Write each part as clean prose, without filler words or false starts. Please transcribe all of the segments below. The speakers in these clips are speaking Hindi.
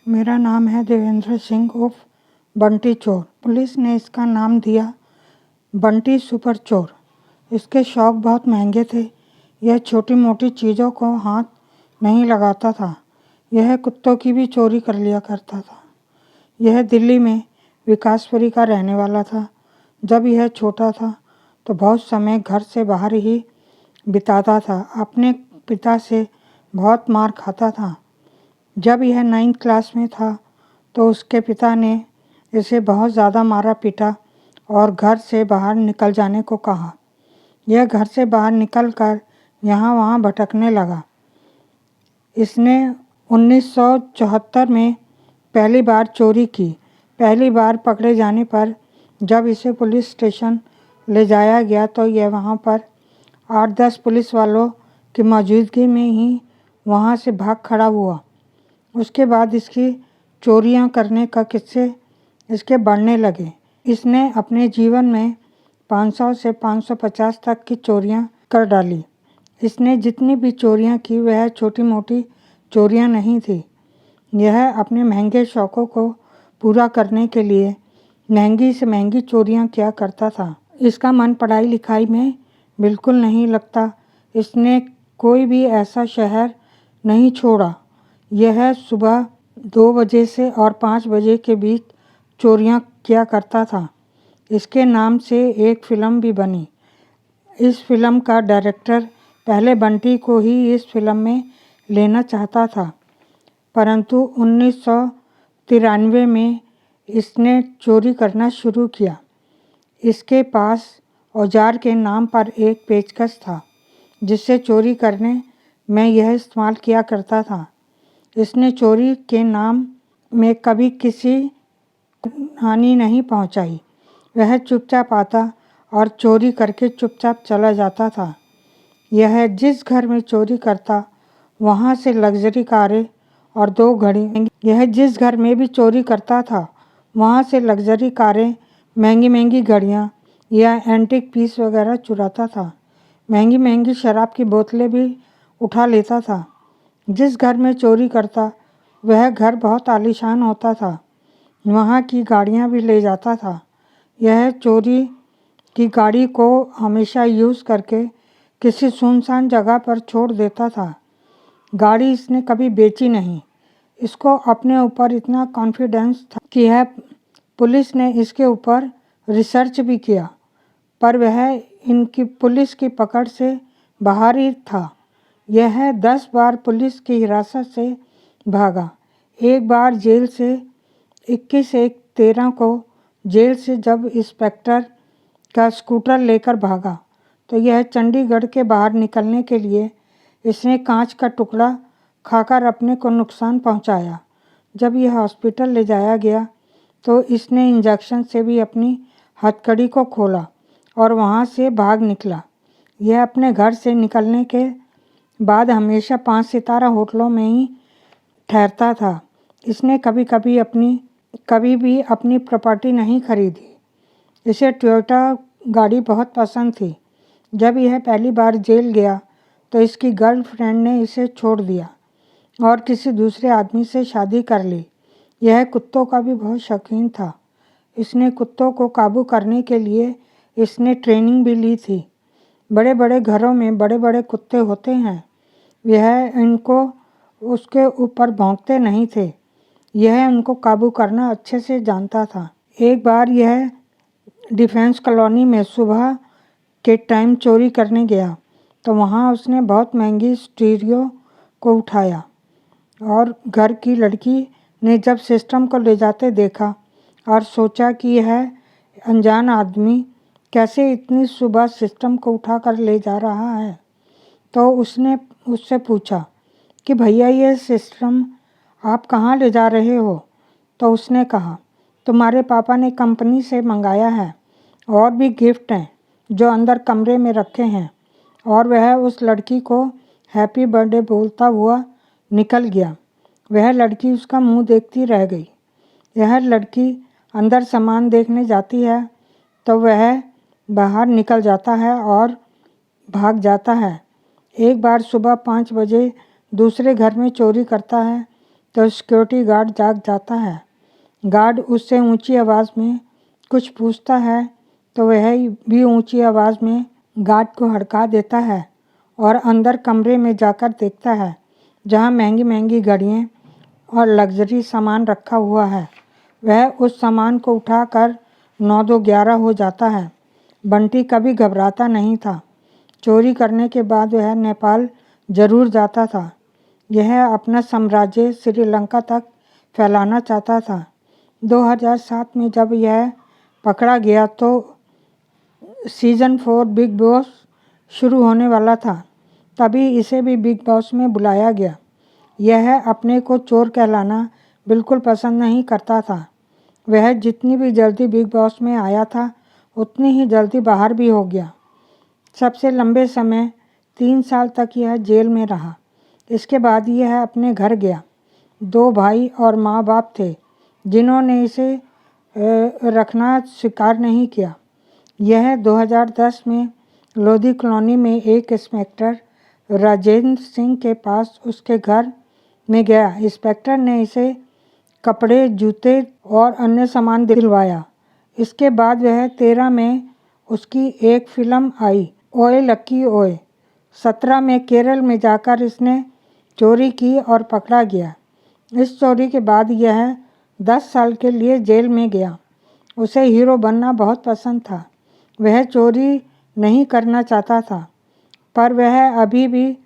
मेरा नाम है देवेंद्र सिंह उर्फ बंटी चोर। पुलिस ने इसका नाम दिया बंटी सुपर चोर। इसके शौक बहुत महंगे थे। यह छोटी मोटी चीज़ों को हाथ नहीं लगाता था। यह कुत्तों की भी चोरी कर लिया करता था। यह दिल्ली में विकासपुरी का रहने वाला था। जब यह छोटा था तो बहुत समय घर से बाहर ही बिताता था। अपने पिता से बहुत मार खाता था। जब यह 9th क्लास में था तो उसके पिता ने इसे बहुत ज़्यादा मारा पीटा और घर से बाहर निकल जाने को कहा। यह घर से बाहर निकलकर यहाँ वहाँ भटकने लगा। इसने 1974 में पहली बार चोरी की। पहली बार पकड़े जाने पर जब इसे पुलिस स्टेशन ले जाया गया तो यह वहाँ पर 8-10 पुलिस वालों की मौजूदगी में ही वहाँ से भाग खड़ा हुआ। उसके बाद इसकी चोरियां करने का किस्से इसके बढ़ने लगे। इसने अपने जीवन में 500 से 550 तक की चोरियां कर डाली। इसने जितनी भी चोरियां की वह छोटी मोटी चोरियां नहीं थी। यह अपने महंगे शौकों को पूरा करने के लिए महंगी से महंगी चोरियां किया करता था। इसका मन पढ़ाई लिखाई में बिल्कुल नहीं लगता। इसने कोई भी ऐसा शहर नहीं छोड़ा। यह सुबह 2 बजे से और 5 बजे के बीच चोरियां किया करता था। इसके नाम से एक फ़िल्म भी बनी। इस फिल्म का डायरेक्टर पहले बंटी को ही इस फिल्म में लेना चाहता था, परंतु 1993 में इसने चोरी करना शुरू किया। इसके पास औजार के नाम पर एक पेचकस था जिससे चोरी करने में यह इस्तेमाल किया करता था। इसने चोरी के नाम में कभी किसी हानि नहीं पहुंचाई। वह चुपचाप आता और चोरी करके चुपचाप चला जाता था। यह जिस घर में चोरी करता वहां से लग्जरी कारें और 2 घड़ी यह जिस घर में भी चोरी करता था वहां से लग्जरी कारें, महंगी महंगी घड़ियां या एंटीक पीस वगैरह चुराता था। महंगी महंगी शराब की बोतलें भी उठा लेता था। जिस घर में चोरी करता वह घर बहुत आलीशान होता था। वहाँ की गाड़ियाँ भी ले जाता था। यह चोरी की गाड़ी को हमेशा यूज़ करके किसी सुनसान जगह पर छोड़ देता था। गाड़ी इसने कभी बेची नहीं। इसको अपने ऊपर इतना कॉन्फिडेंस था कि यह पुलिस ने इसके ऊपर रिसर्च भी किया, पर वह इनकी पुलिस की पकड़ से बाहर ही था। यह 10 बार पुलिस की हिरासत से भागा। एक बार जेल से 21/1/13 को जेल से जब इंस्पेक्टर का स्कूटर लेकर भागा तो यह चंडीगढ़ के बाहर निकलने के लिए इसने कांच का टुकड़ा खाकर अपने को नुकसान पहुंचाया। जब यह हॉस्पिटल ले जाया गया तो इसने इंजेक्शन से भी अपनी हथकड़ी को खोला और वहां से भाग निकला। यह अपने घर से निकलने के बाद हमेशा 5 सितारा होटलों में ही ठहरता था। इसने कभी भी अपनी प्रॉपर्टी नहीं खरीदी। इसे टोयोटा गाड़ी बहुत पसंद थी। जब यह पहली बार जेल गया तो इसकी गर्लफ्रेंड ने इसे छोड़ दिया और किसी दूसरे आदमी से शादी कर ली। यह कुत्तों का भी बहुत शौकीन था। इसने कुत्तों को काबू करने के लिए इसने ट्रेनिंग भी ली थी। बड़े बड़े घरों में बड़े बड़े कुत्ते होते हैं। यह इनको उसके ऊपर भौंकते नहीं थे। यह उनको काबू करना अच्छे से जानता था। एक बार यह डिफेंस कॉलोनी में सुबह के टाइम चोरी करने गया तो वहाँ उसने बहुत महंगी स्टीरियो को उठाया और घर की लड़की ने जब सिस्टम को ले जाते देखा और सोचा कि यह अनजान आदमी कैसे इतनी सुबह सिस्टम को उठा कर ले जा रहा है, तो उसने उससे पूछा कि भैया ये सिस्टम आप कहाँ ले जा रहे हो? तो उसने कहा तुम्हारे पापा ने कंपनी से मंगाया है और भी गिफ्ट हैं जो अंदर कमरे में रखे हैं। और वह उस लड़की को हैप्पी बर्थडे बोलता हुआ निकल गया। वह लड़की उसका मुंह देखती रह गई। यह लड़की अंदर सामान देखने जाती है तो वह बाहर निकल जाता है और भाग जाता है। एक बार सुबह 5 बजे दूसरे घर में चोरी करता है तो सिक्योरिटी गार्ड जाग जाता है। गार्ड उससे ऊंची आवाज़ में कुछ पूछता है तो वह भी ऊंची आवाज़ में गार्ड को हड़का देता है और अंदर कमरे में जाकर देखता है जहां महंगी महंगी घड़ियाँ और लग्जरी सामान रखा हुआ है। वह उस सामान को उठाकर 9-2-11 हो जाता है। बंटी कभी घबराता नहीं था। चोरी करने के बाद वह नेपाल जरूर जाता था। यह अपना साम्राज्य श्रीलंका तक फैलाना चाहता था। 2007 में जब यह पकड़ा गया तो सीज़न 4 बिग बॉस शुरू होने वाला था। तभी इसे भी बिग बॉस में बुलाया गया। यह अपने को चोर कहलाना बिल्कुल पसंद नहीं करता था। वह जितनी भी जल्दी बिग बॉस में आया था उतनी ही जल्दी बाहर भी हो गया। सबसे लंबे समय 3 साल तक यह जेल में रहा। इसके बाद यह अपने घर गया। 2 भाई और माँ बाप थे जिन्होंने इसे रखना स्वीकार नहीं किया। यह 2010 में लोधी कॉलोनी में एक इंस्पेक्टर राजेंद्र सिंह के पास उसके घर में गया। इंस्पेक्टर ने इसे कपड़े, जूते और अन्य सामान दिलवाया। इसके बाद वह 13 में उसकी एक फिल्म आई, ओए लक्की ओए। 17 में केरल में जाकर इसने चोरी की और पकड़ा गया। इस चोरी के बाद यह 10 साल के लिए जेल में गया। उसे हीरो बनना बहुत पसंद था। वह चोरी नहीं करना चाहता था, पर वह अभी भी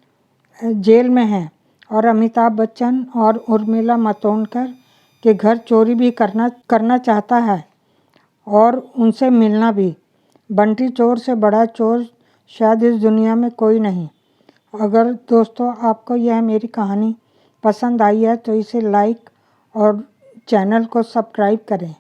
जेल में है और अमिताभ बच्चन और उर्मिला मातोंडकर के घर चोरी भी करना चाहता है और उनसे मिलना भी। बंटी चोर से बड़ा चोर शायद इस दुनिया में कोई नहीं। अगर दोस्तों आपको यह मेरी कहानी पसंद आई है तो इसे लाइक और चैनल को सब्सक्राइब करें।